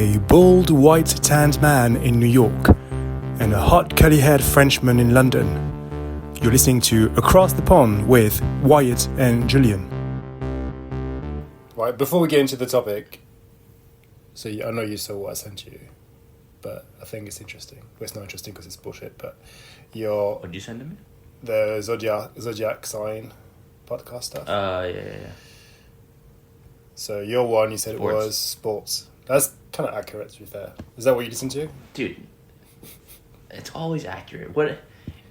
a bald, white-tanned man in New York and a hot, curly-haired Frenchman in London. You're listening to Across the Pond with Wyatt and Julien. Right, before we get into the topic, so I know you saw what I sent you, but I think it's interesting. Well, it's not interesting because it's bullshit, but What did you send to me? The Zodiac sign podcast stuff. Yeah. So your one, you said Sports. It was sports. That's kind of accurate, to be fair. Is that what you listened to? Dude, it's always accurate. What?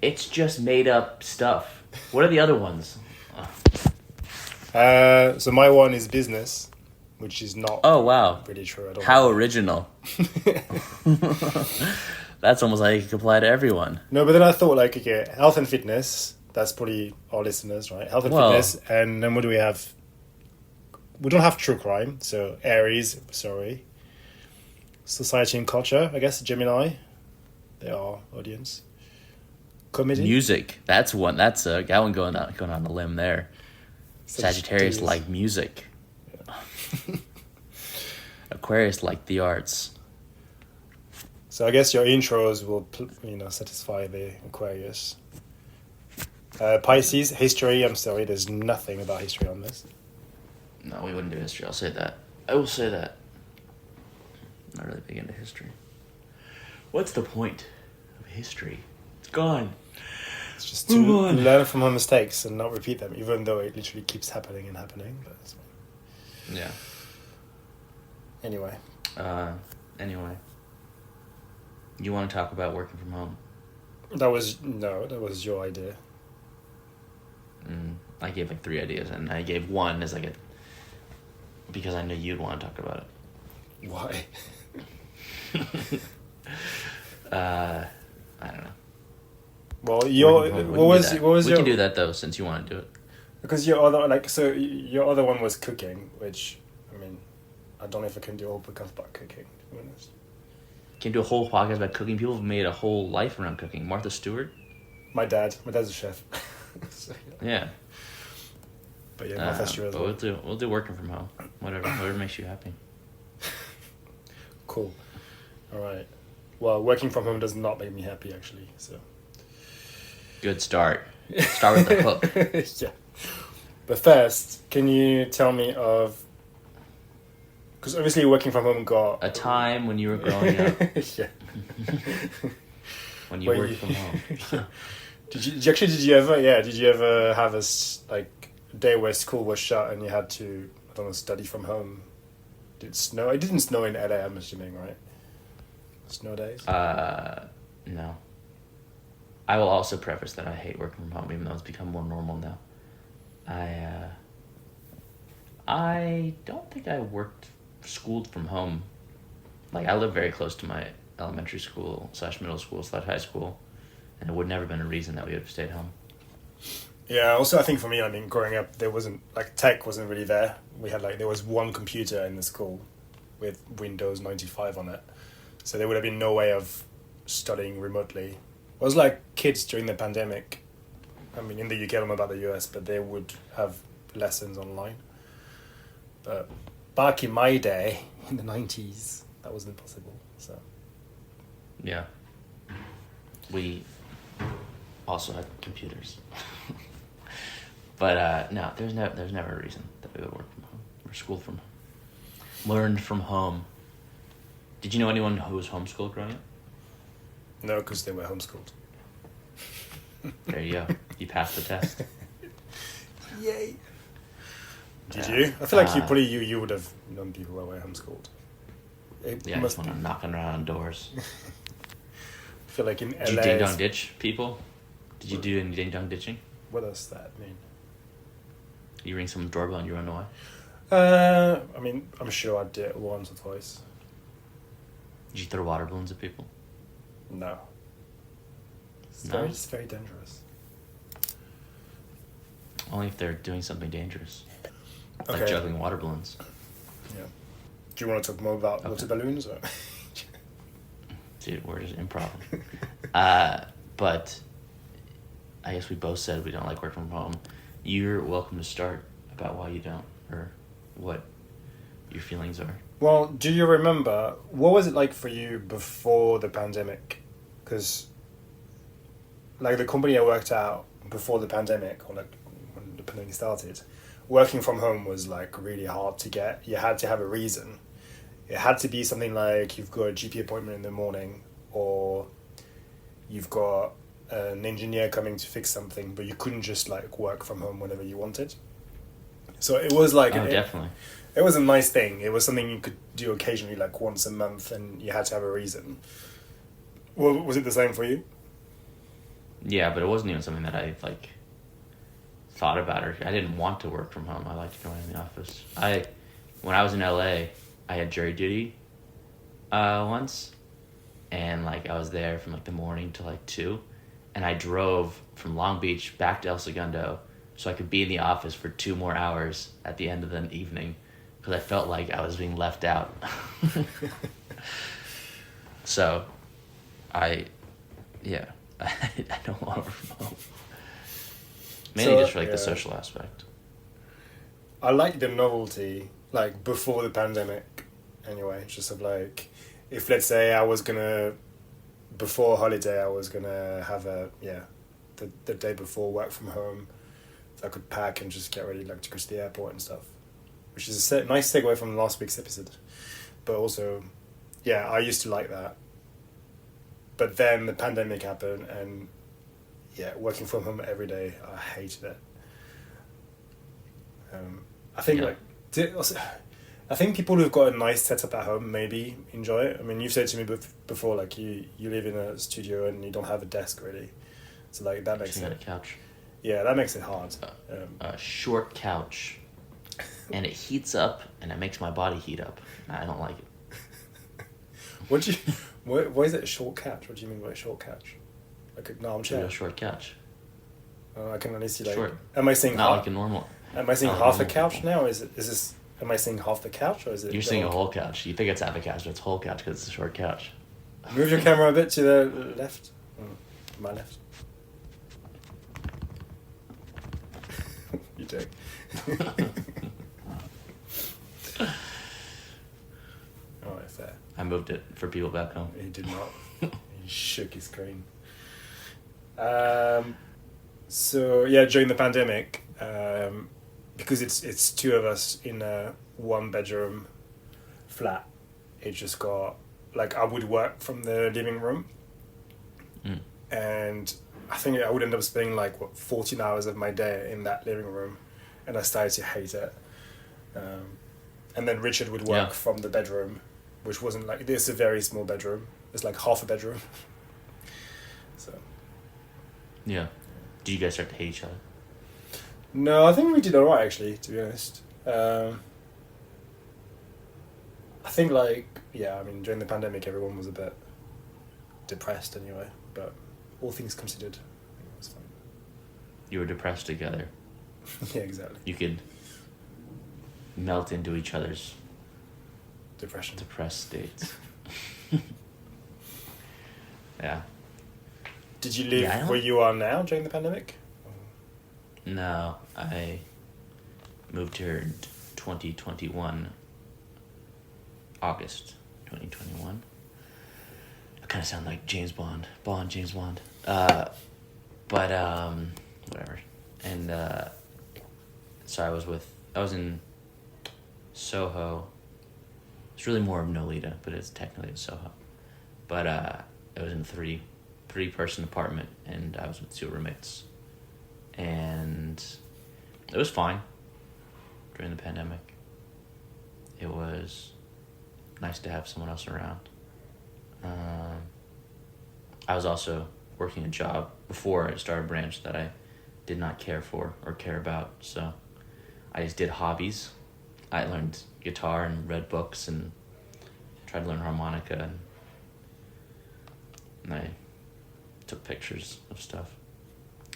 It's just made up stuff. What are the other ones? So my one is business, which is not really true at all. How original. That's almost like it could apply to everyone. No, but then I thought, like, okay, health and fitness, that's probably our listeners, right? Health and fitness, and then what do we have? We don't have true crime, so Aries, sorry. Society and culture, I guess, Gemini, they're our audience. Comedy. Music, that's one. That's that one going on a limb there. Sagittarius like music. Yeah. Aquarius like the arts. So I guess your intros will, satisfy the Aquarius. Pisces, history. I'm sorry, there's nothing about history on this. No, we wouldn't do history. I'll say that. I will say that. Not really big into history. What's the point of history? It's gone. It's just to learn from our mistakes and not repeat them, even though it literally keeps happening and happening. But it's fine. Yeah. Anyway. You want to talk about working from home? That was your idea. I gave like 3 ideas, and I gave one as like because I knew you'd want to talk about it. Why? I don't know. Well, we can do that though, since you want to do it. Because your other one was cooking, which, I mean, I don't know if I can do a whole podcast about cooking, to be honest. Can do a whole podcast about cooking. People have made a whole life around cooking. Martha Stewart. My dad's a chef. So, yeah. But yeah, Martha Stewart as well. We'll do working from home. Whatever makes you happy. Cool. All right. Well, working from home does not make me happy, actually. So. Good start. Start with the hook. Yeah. But first, can you tell me of... Because obviously working from home got... A time when you were growing up. Yeah. When you worked from home. Did you ever have a day where school was shut and you had to, I don't know, study from home? Did it snow? It didn't snow in LA, I'm assuming, right? Snow days? No. I will also preface that I hate working from home, even though it's become more normal now. I don't think I schooled from home. Like, I live very close to my elementary school / middle school / high school, and it would never been a reason that we would have stayed home. Yeah, also I think for me, growing up, there wasn't, tech wasn't really there. We had, there was one computer in the school with Windows 95 on it. So there would have been no way of studying remotely. It was like kids during the pandemic. I mean, in the UK, I don't know about the US, but they would have lessons online. But back in my day, in the 90s, that wasn't possible. So. Yeah. We also had computers. But no, there's never a reason that we would work from home or school from home. Learned from home. Did you know anyone who was homeschooled growing up? No, because they were homeschooled. There you go. You passed the test. Yay. Did you? I feel like you would have known people that were homeschooled. I just want to knocking around on doors. I feel like in LA... Did you ding-dong ditch people? Did you do any ding-dong ditching? What does that mean? You ring someone's doorbell and you run away? I mean, I'm sure I did it once or twice. Did you throw water balloons at people? No. It's very dangerous. Only if they're doing something dangerous. Okay. Like juggling water balloons. Yeah. Do you want to talk more about water balloons? Or? Dude, we're just improv. But I guess we both said we don't like working from home. You're welcome to start about why you don't, or what your feelings are. Well, do you remember what was it like for you before the pandemic? Because like the company I worked out before the pandemic, or like when the pandemic started, working from home was like really hard to get. You had to have a reason. It had to be something like you've got a GP appointment in the morning, or you've got an engineer coming to fix something, but you couldn't just like work from home whenever you wanted. So it was like Definitely. it was a nice thing. It was something you could do occasionally, like once a month, and you had to have a reason. Well, was it the same for you? Yeah, but it wasn't even something that I like thought about, or I didn't want to work from home. I liked going in the office. When I was in LA, I had jury duty once, and like I was there from like the morning to like 2, and I drove from Long Beach back to El Segundo so I could be in the office for 2 more hours at the end of the evening because I felt like I was being left out. So, I don't want to work from home. Mainly just for like the social aspect. I like the novelty, like before the pandemic, anyway. Just of like, if let's say before holiday, I was gonna have the day before work from home, so I could pack and just get ready like to go to the airport and stuff, which is a nice segue from last week's episode. But also, yeah, I used to like that. But then the pandemic happened, and yeah, working from home every day, I hated it. I think I think people who've got a nice setup at home maybe enjoy it. I mean, you've said to me before, like you live in a studio and you don't have a desk really, so like that makes it. A couch. Yeah, that makes it hard. A short couch, and it heats up, and it makes my body heat up. I don't like it. Why is it a short couch? What do you mean by a short couch? Like an armchair? A short couch. I can only see like. Short. Am I saying not like a normal? Am I seeing half a couch now? Or is this? Am I seeing half the couch, or is it? You're seeing a whole couch. You think it's half a couch, but it's a whole couch because it's a short couch. Move your camera a bit to the left. My left. You do. Oh, fair. I moved it for people back home. He did not. He shook his screen. So yeah, during the pandemic, because it's 2 of us in a 1-bedroom flat, it just got like I would work from the living room, and I think I would end up spending like 14 hours of my day in that living room, and I started to hate it. And then Richard would work from the bedroom, which wasn't like this is a very small bedroom. It's like half a bedroom. So. Yeah. Did you guys start to hate each other? No, I think we did alright actually, to be honest. I think I mean during the pandemic everyone was a bit depressed anyway, but all things considered, I think it was fine. You were depressed together. Yeah, exactly. You could melt into each other's depressed states. Yeah. Did you live where you are now during the pandemic? No, I moved here in 2021, August 2021. I kind of sound like James Bond. But, whatever. And, so I was in Soho. It's really more of Nolita, but it's technically in Soho. But, it was in a three-person apartment, and I was with 2 roommates. And it was fine during the pandemic. It was nice to have someone else around. I was also working a job before I started Branch that I did not care for or care about, so I just did hobbies. I learned guitar and read books and tried to learn harmonica, and I took pictures of stuff.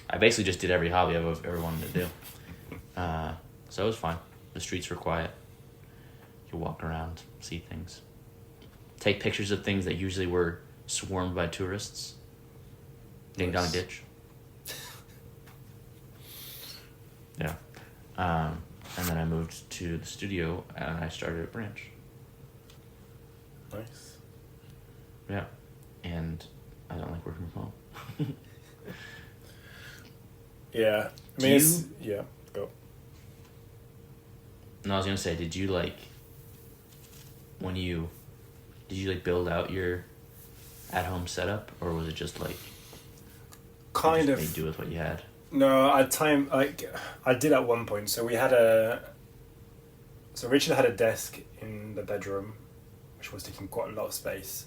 I basically just did every hobby I've ever wanted to do. So it was fine. The streets were quiet. You could walk around, see things. Take pictures of things that usually were swarmed by tourists. Ding Dong Ditch. Yeah. And then I moved to the studio and I started at Branch. nice. Yeah, and I don't like working from home. Yeah, I Do mean, it's, you? yeah, go. No, I was gonna say, did you like when you did you like build out your at home setup, or was it just like you Kind just of. made do with what you had? No, I did at one point. So Richard had a desk in the bedroom, which was taking quite a lot of space,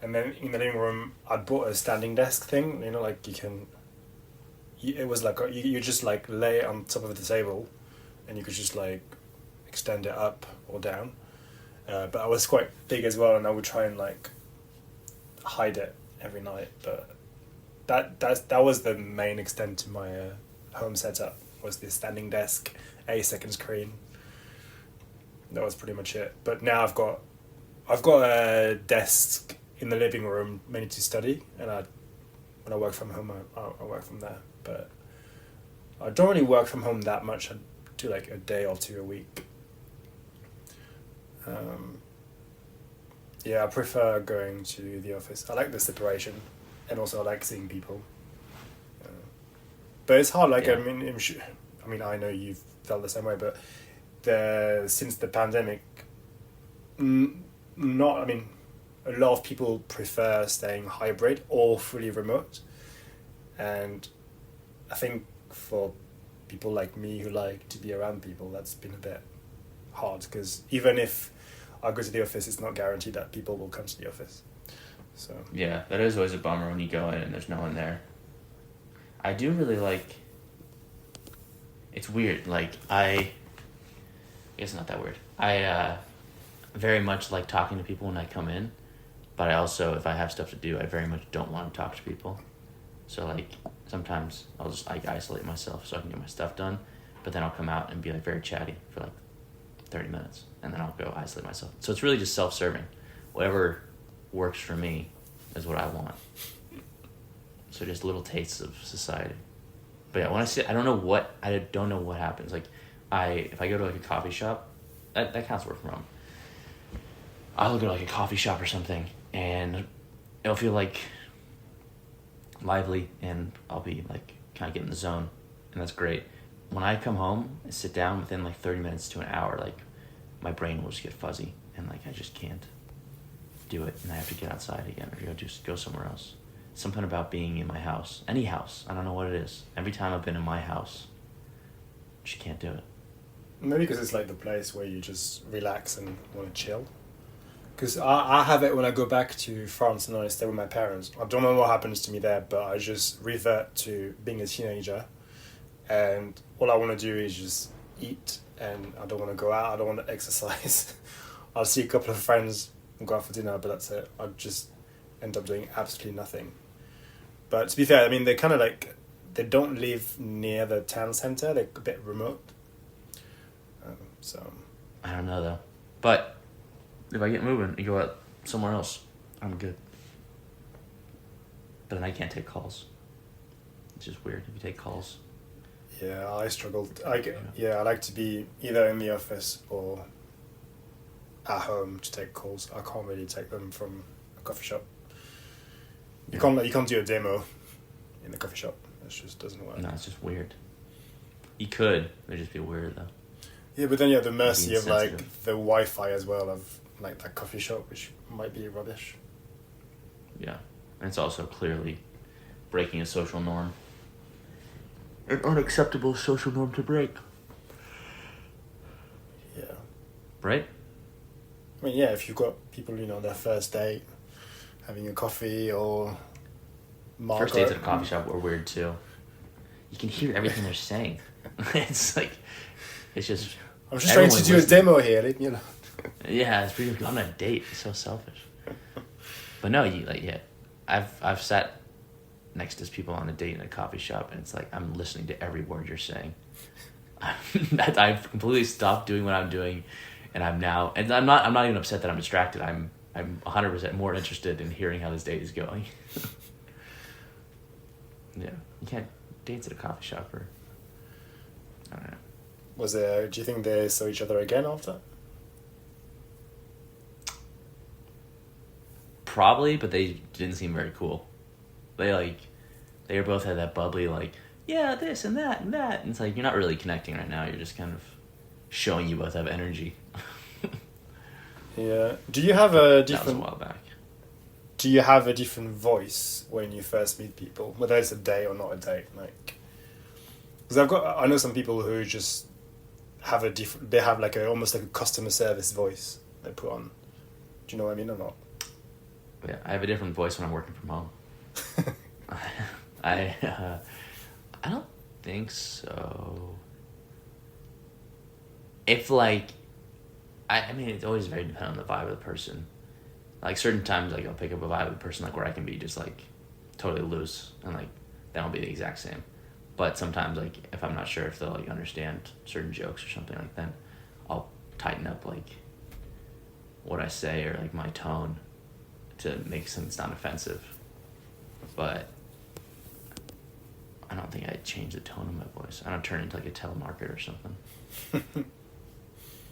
and then in the living room, I bought a standing desk thing. You know, like it was like you just like lay it on top of the table, and you could just like extend it up or down. But I was quite big as well, and I would try and like hide it every night. But that was the main extent to my home setup, was the standing desk, a second screen. That was pretty much it. But now I've got a desk in the living room mainly to study, and when I work from home, I work from there. But I don't really work from home that much. I do like a day or two a week. Yeah, I prefer going to the office. I like the separation, and also I like seeing people. But it's hard. Like Yeah. I mean, I know you've felt the same way, but since the pandemic, not. I mean, a lot of people prefer staying hybrid or fully remote, and I think for people like me who like to be around people, that's been a bit hard, because even if I go to the office, it's not guaranteed that people will come to the office. So Yeah, that is always a bummer when you go in and there's no one there. I do really like. It's weird. Like I guess not that weird. I very much like talking to people when I come in, but I also, if I have stuff to do, I very much don't want to talk to people. So like sometimes I'll just like isolate myself so I can get my stuff done, but then I'll come out and be like very chatty for like 30 minutes, and then I'll go isolate myself. So it's really just self-serving. Whatever works for me is what I want. So just little tastes of society. But yeah, when I sit, I don't know what happens. Like if I go to like a coffee shop, that counts work from home. I'll go to like a coffee shop or something, and it'll feel like lively, and I'll be like kind of get in the zone, and that's great. When I come home and sit down, within like 30 minutes to an hour, like my brain will just get fuzzy, and like I just can't do it, and I have to get outside again or just go somewhere else. Something about being in my house, any house, I don't know what it is. Every time I've been in my house, I just can't do it. maybe because it's like the place where you just relax and want to chill. Because I have it when I go back to France and I stay with my parents. I don't know what happens to me there, but I just revert to being a teenager, and all I want to do is just eat, and I don't want to go out, I don't want to exercise. I'll see a couple of friends and go out for dinner, but that's it. I just end up doing absolutely nothing. But to be fair, I mean, they don't live near the town centre, they're a bit remote. So I don't know though. But if I get moving and go out somewhere else, I'm good. But then I can't take calls. It's just weird if you take calls. yeah, I struggled. I like to be either in the office or at home to take calls. I can't really take them from a coffee shop. You can't do a demo in the coffee shop. It just doesn't work. No, it's just weird. You could. It'd just be weird though. Yeah, but then you have the mercy Being of like sensitive. the Wi-Fi as well of like that coffee shop, which might be rubbish. Yeah. And it's also clearly breaking a social norm. An unacceptable social norm to break. Yeah. Right? I mean, yeah, if you've got people, their first date, having a coffee or First dates at a coffee shop were weird too. You can hear everything they're saying. It's like, it's just. I'm just trying to do a demo here, Yeah, it's pretty. I'm on a date. It's so selfish. But no, I've sat next to people on a date in a coffee shop, and it's like I'm listening to every word you're saying. I've completely stopped doing what I'm doing, and I'm not even upset that I'm distracted. I'm 100% more interested in hearing how this date is going. Yeah, you can't dates at a coffee shop, or I don't know. Do you think they saw each other again after? Probably, but they didn't seem very cool. They both had that bubbly, like, yeah, this and that and that. And it's like, you're not really connecting right now. You're just kind of showing you both have energy. Yeah. Do you have a That was a different... while back. Do you have a different voice when you first meet people, whether it's a date or not a date? Like, because I know some people who just have a different. They have like almost like a customer service voice they put on. Do you know what I mean or not? Yeah, I have a different voice when I'm working from home. I don't think so. If like, I mean, it's always very dependent on the vibe of the person. Like certain times, like I'll pick up a vibe of the person, like where I can be just like totally loose, and like that'll be the exact same. But sometimes, like if I'm not sure if they'll like understand certain jokes or something like that, I'll tighten up like what I say or like my tone to make something sound offensive. But I don't think I'd change the tone of my voice. I don't turn into like a telemarketer or something.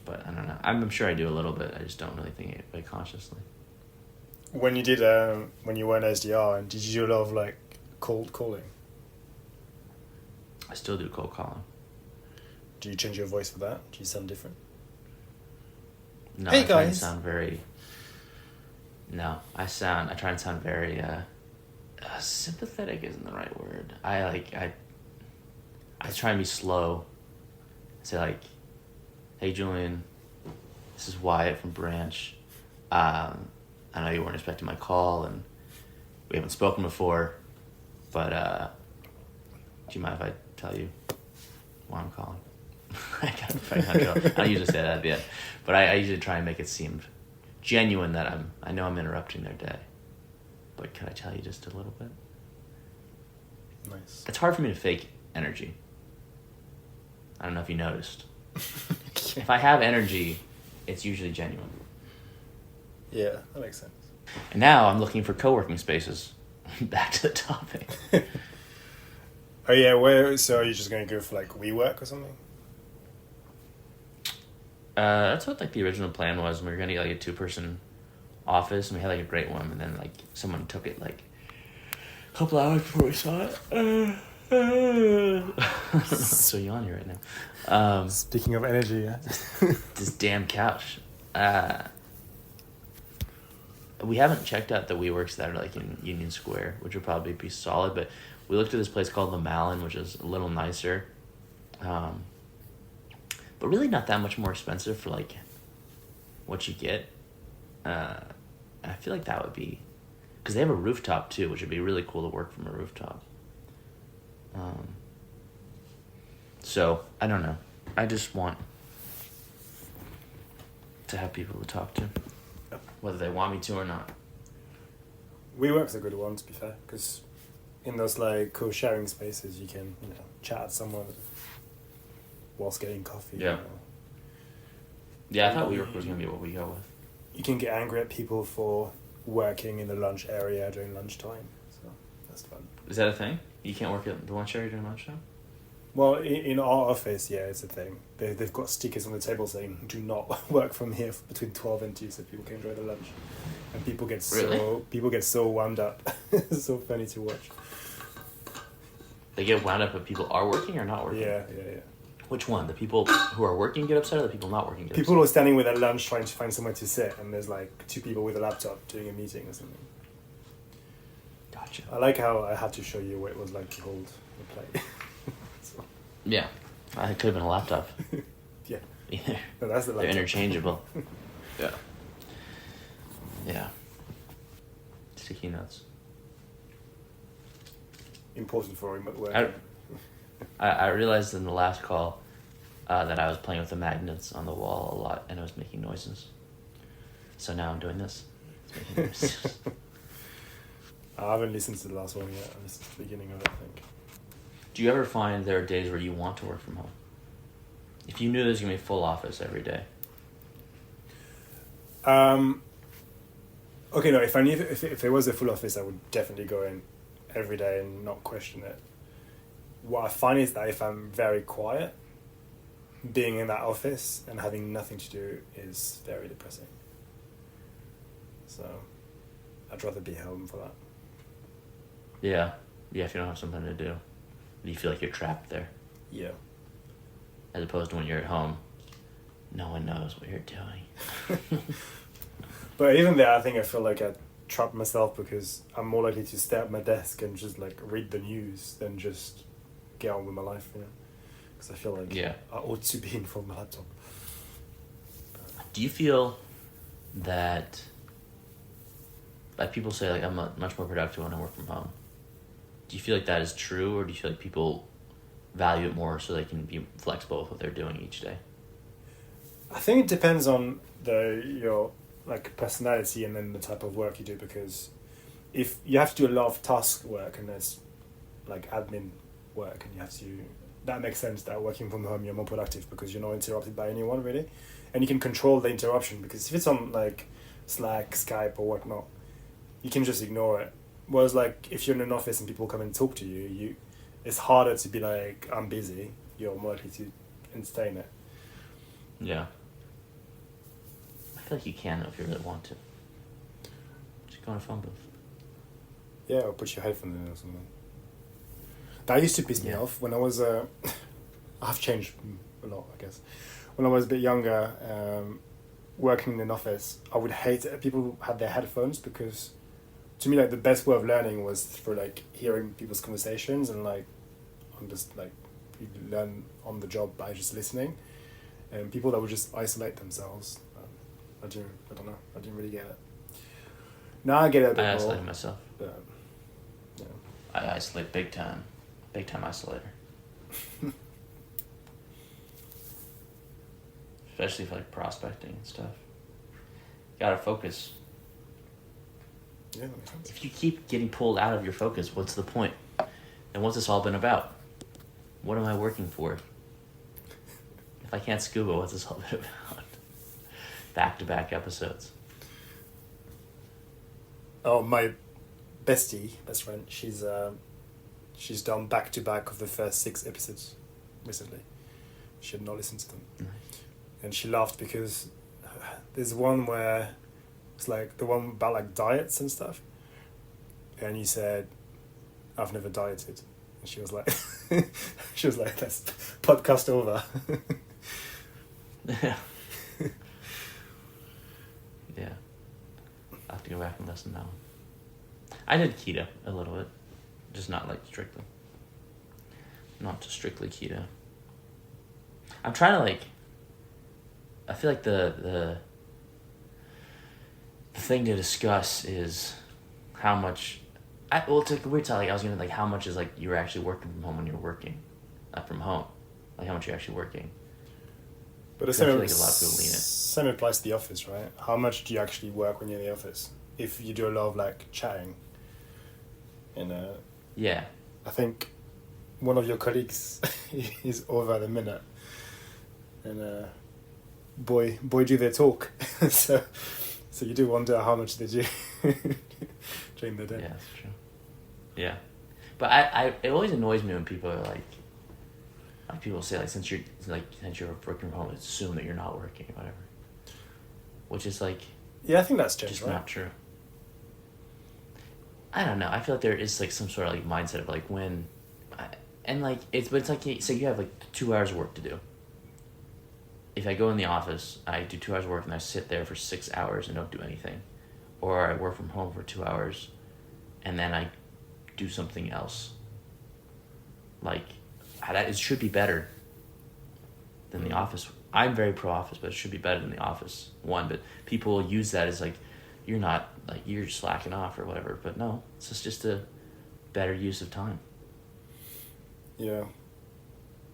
But I don't know. I'm sure I do a little bit. I just don't really think it like consciously. When you did, when you were an SDR, did you do a lot of like cold calling? I still do cold calling. Do you change your voice for that? Do you sound different? No, Hey, I try and guys. sound very. No, I try and sound very. Sympathetic isn't the right word. I try and be slow. Say like, "Hey Julien, this is Wyatt from Branch. I know you weren't expecting my call, and we haven't spoken before, but do you mind if I tell you why I'm calling?" I don't usually say that at the end, but I usually try and make it seem genuine that I know I'm interrupting their day, but could I tell you just a little bit? Nice. It's hard for me to fake energy. I don't know if you noticed. If I have energy, it's usually genuine. Yeah, that makes sense. And now I'm looking for co-working spaces. Back to the topic. Oh yeah, so are you just going to go for like WeWork or something? That's what like the original plan was. We were gonna get like a 2-person office, and we had like a great one, and then like someone took it like a couple hours before we saw it. I'm so yawny right now. Speaking of energy, yeah. This damn couch. We haven't checked out the WeWorks that are like in Union Square, which would probably be solid, but we looked at this place called the Malin, which is a little nicer. But really not that much more expensive for like what you get. I feel like that would be, because they have a rooftop too, which would be really cool to work from a rooftop. So I don't know. I just want to have people to talk to, whether they want me to or not. WeWork's a good one, to be fair, because in those like co-sharing spaces, you can chat at someone whilst getting coffee. Yeah. Yeah, I thought WeWork was gonna be what we go with. You can get angry at people for working in the lunch area during lunchtime, so that's fun. Is that a thing? You can't work at the lunch area during lunchtime? Well, in our office, yeah, it's a thing. They've got stickers on the table saying "Do not work from here between 12 and 2," so people can enjoy the lunch. And people get so wound up. It's so funny to watch. They get wound up if people are working or not working? Yeah. Which one? The people who are working get upset, or the people not working get People are standing with their lunch trying to find somewhere to sit, and there's like 2 people with a laptop doing a meeting or something. Gotcha. I like how I had to show you what it was like to hold a plate. So. Yeah. It could have been a laptop. Yeah. Either. No, that's the They're laptop. interchangeable. Yeah. Yeah. Sticky notes. Important for remote work. I realized in the last call that I was playing with the magnets on the wall a lot, and it was making noises. So now I'm doing this. It's making noises. I haven't listened to the last one yet. I listened to the beginning of it, I think. Do you ever find there are days where you want to work from home? If you knew there was going to be a full office every day. Okay, no, if I knew if it was a full office, I would definitely go in every day and not question it. What I find is that if I'm very quiet, being in that office and having nothing to do is very depressing. So, I'd rather be home for that. Yeah. Yeah, if you don't have something to do, you feel like you're trapped there. Yeah. As opposed to when you're at home, no one knows what you're doing. But even there, I think I feel like I trap myself because I'm more likely to stay at my desk and just like read the news than just get on with my life, you know? Because I feel like I ought to be in front of my laptop. Do you feel that, like people say, like I'm much more productive when I work from home? Do you feel like that is true, or do you feel like people value it more so they can be flexible with what they're doing each day? I think it depends on your like personality and then the type of work you do, because if you have to do a lot of task work and there's like admin work and you have to, that makes sense that working from home you're more productive because you're not interrupted by anyone really, and you can control the interruption, because if it's on like Slack, Skype or whatnot, you can just ignore it. Whereas like if you're in an office and people come and talk to you, it's harder to be like, I'm busy. You're more likely to entertain it. Yeah. I feel like you can though if you really want to. Just go on a phone booth. Yeah, or put your headphones in or something. That used to piss me off when I was I've changed a lot, I guess. When I was a bit younger, working in an office, I would hate it if people had their headphones, because to me, like, the best way of learning was through like hearing people's conversations, and like I'm just like you learn on the job by just listening. And people that would just isolate themselves, I don't know. I didn't really get it. Now I get it a bit more. I isolated myself. But, yeah. I isolate big time. Big time isolator. Especially for like prospecting and stuff. You gotta focus. Yeah, that makes sense. If you keep getting pulled out of your focus, what's the point? And what's this all been about? What am I working for? If I can't scuba, what's this all been about? Back-to-back episodes. Oh, my best friend, she's done back-to-back of the first 6 episodes recently. She had not listened to them. Nice. And she laughed because there's one where it's like the one about like diets and stuff. And you said, I've never dieted. And she was like, that's podcast over. Yeah. Yeah. I'll have to go back and listen to that one. I did keto a little bit. Just not like strictly. Not just strictly keto. I'm trying to like, I feel like the thing to discuss is how much, it's like a weird time, like I was gonna like how much is like you're actually working from home when you're working from home, like how much you're actually working. But the I same, feel like a lot of people lean it. Same applies to the office, right? How much do you actually work when you're in the office? If you do a lot of like chatting, and yeah, I think one of your colleagues is over the minute, and boy do they talk. so you do wonder how much they do during the day. Yeah, that's true. Yeah, but it always annoys me when people are like people say like since you're working from home, assume that you're not working or whatever, which is like I think that's changed, just right? not true. I don't know. I feel like there is like some sort of like mindset of like when, and like it's like say you have like 2 hours of work to do. If I go in the office, I do 2 hours of work and I sit there for 6 hours and don't do anything, or I work from home for 2 hours, and then I do something else. Like it should be better than the office. I'm very pro office, but it should be better than the office one. But people use that as like you're not like you're slacking off or whatever. But no, it's just a better use of time. Yeah,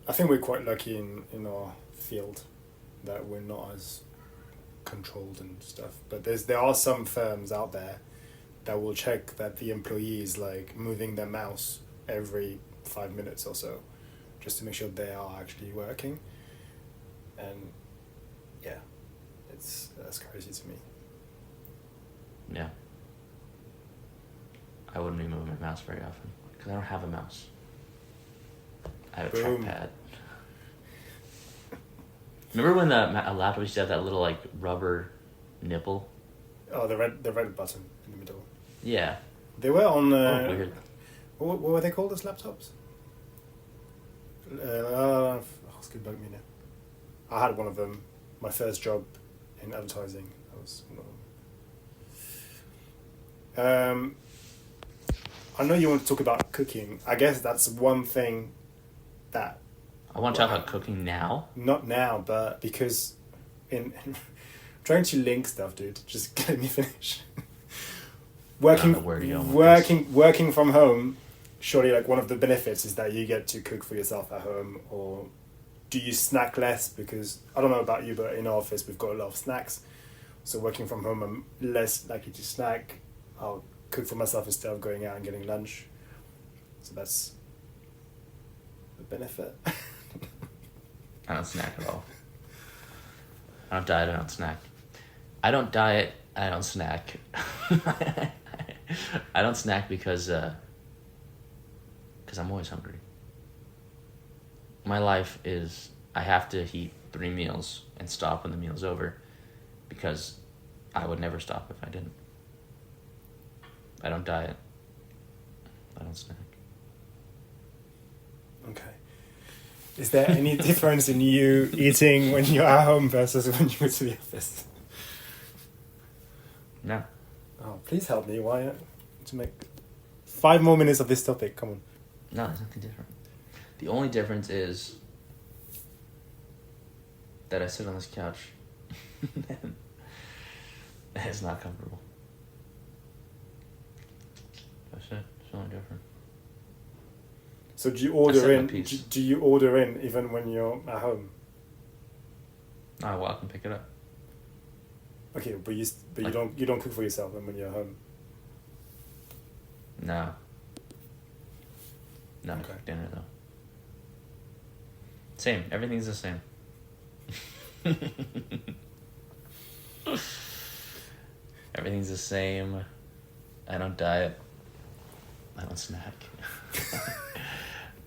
I think we're quite lucky in our field that we're not as controlled and stuff. But there are some firms out there that will check that the employee is like moving their mouse every 5 minutes or so, just to make sure they are actually working. And yeah, that's crazy to me. Yeah. I wouldn't be moving my mouse very often because I don't have a mouse. I have a trackpad. Remember when a laptop used to have that little like rubber nipple? Oh, the red button in the middle. Yeah. They were on. Weird. What were they called? Those laptops? Skulle bug me now. I had one of them. My first job in advertising. That was one of them. I know you want to talk about cooking. I guess that's one thing that. I want to talk about cooking now. Not now, but because in trying to link stuff, dude. Just let me finish. Working from home. Surely, like one of the benefits is that you get to cook for yourself at home, or do you snack less? Because I don't know about you, but in our office we've got a lot of snacks. So working from home, I'm less likely to snack. I'll cook for myself instead of going out and getting lunch. So that's the benefit. I don't snack at all. I don't diet, I don't snack. I don't diet, I don't snack. I don't snack because I'm always hungry. My life is, I have to eat 3 meals and stop when the meal's over because I would never stop if I didn't. I don't diet. I don't snack. Okay. Is there any difference in you eating when you're at home versus when you go to the office? No. Oh, please help me, Wyatt. To make 5 more minutes of this topic. Come on. No, there's nothing different. The only difference is that I sit on this couch and it's not comfortable. That's it. It's the only different. So do you order in? Do you order in even when you're at home? I walk and pick it up. Okay, but you don't cook for yourself when you're at home. No. No, Okay. I cook dinner though. Same. Everything's the same. Everything's the same. I don't diet. I don't snack.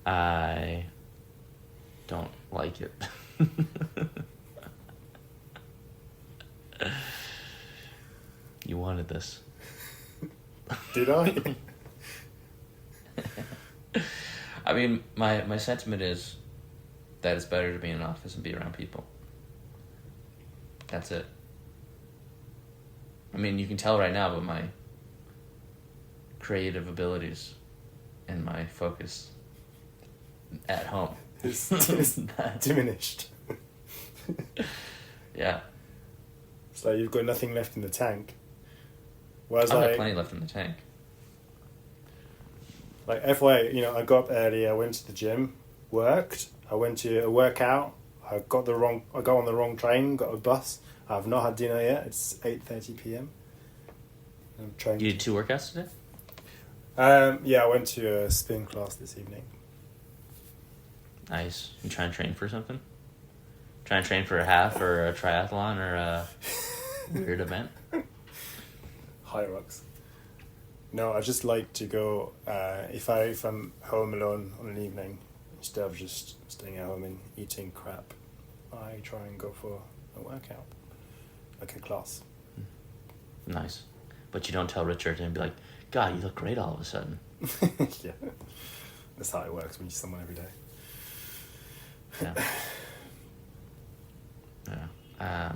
I don't like it. You wanted this. Did I? I mean, my sentiment is that it's better to be in an office and be around people. That's it. I mean, you can tell right now by my creative abilities and my focus at home. It's diminished. Yeah. It's like you've got nothing left in the tank. Whereas I've got plenty left in the tank. Like FYI, I got up early, I went to the gym, worked, I went to a workout, I got on the wrong train, got a bus. I've not had dinner yet, it's 8:30 PM. I'm trying You did 2 workouts today? Yeah, I went to a spin class this evening. Nice. You trying to train for something? Trying to train for a half or a triathlon or a weird event? High rocks. No, I just like to go, if I'm home alone on an evening, instead of just staying at home and eating crap, I try and go for a workout, like a class. Nice. But you don't tell Richard and be like, God, you look great all of a sudden. Yeah. That's how it works when you see someone every day. Yeah. Yeah.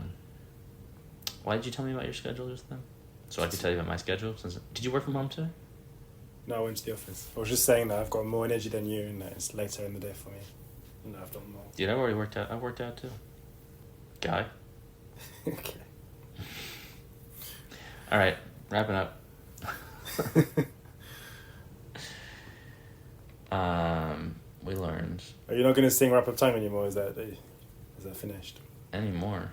Why did you tell me about your schedule just then? So I could tell you about my schedule. Did you work from home today? No, I went to the office. I was just saying that I've got more energy than you and that it's later in the day for me. And I've done more. Dude, I've already worked out. I worked out too. Guy. Okay. All right, wrapping up. We learned. Are you not going to sing Wrap Up Time anymore? Is that finished? Anymore.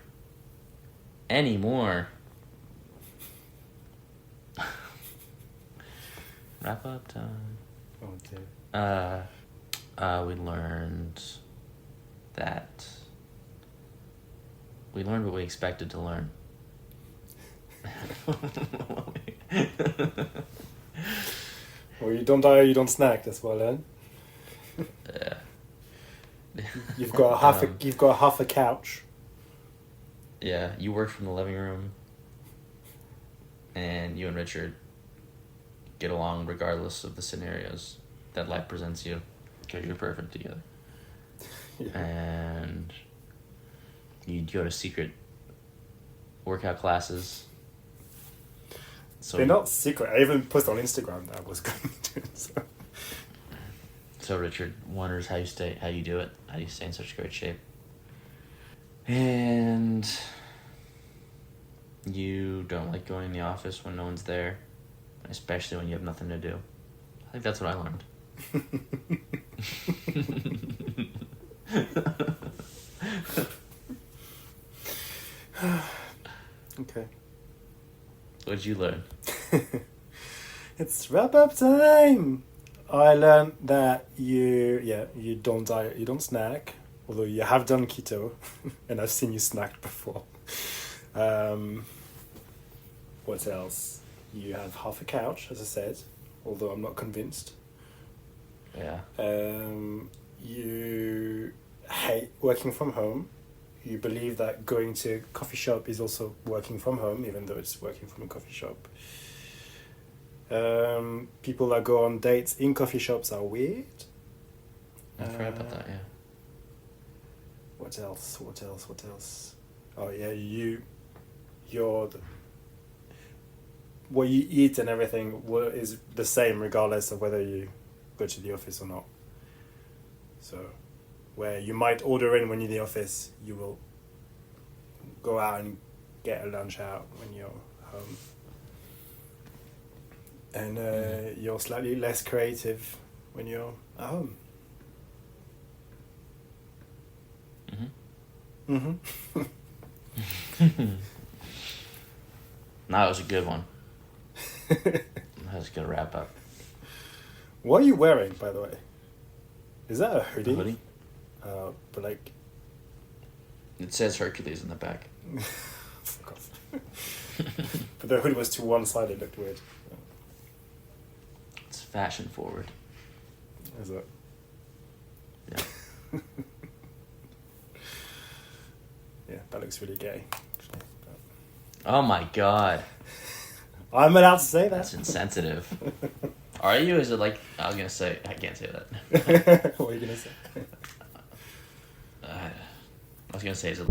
Wrap up time. Oh dear. We learned what we expected to learn. Well, you don't die, you don't snack. That's what I learned. Yeah. You've got half a couch. Yeah, you work from the living room, and you and Richard get along regardless of the scenarios that life presents you, because you're perfect together. Yeah. And you'd go to secret workout classes. So They're not secret. I even posted on Instagram that I was going to. So Richard wonders how you do it, how do you stay in such great shape. And you don't like going in the office when no one's there, especially when you have nothing to do. I think that's what I learned. Okay. What did you learn? It's wrap up time. I learned that you don't diet, you don't snack, although you have done keto, and I've seen you snack before. What else? You have half a couch, as I said, although I'm not convinced. Yeah. You hate working from home. You believe that going to a coffee shop is also working from home, even though it's working from a coffee shop. People that go on dates in coffee shops are weird. I forgot about that, yeah. What else? Oh yeah, what you eat and everything is the same regardless of whether you go to the office or not. So, where you might order in when you're in the office, you will go out and get a lunch out when you're home. And you're slightly less creative when you're at home. Mm-hmm. That was a good one. That was a good wrap up. What are you wearing, by the way? Is that a hoodie? A hoodie? But like... It says Hercules in the back. Fuck off. But the hoodie was to one side, it looked weird. It's fashion forward. Is it? Yeah. Yeah, that looks really gay. Oh my god. I'm allowed to say that. That's insensitive. Are you? Is it like... I was going to say... I can't say that. What are you going to say? I was going to say... Is it...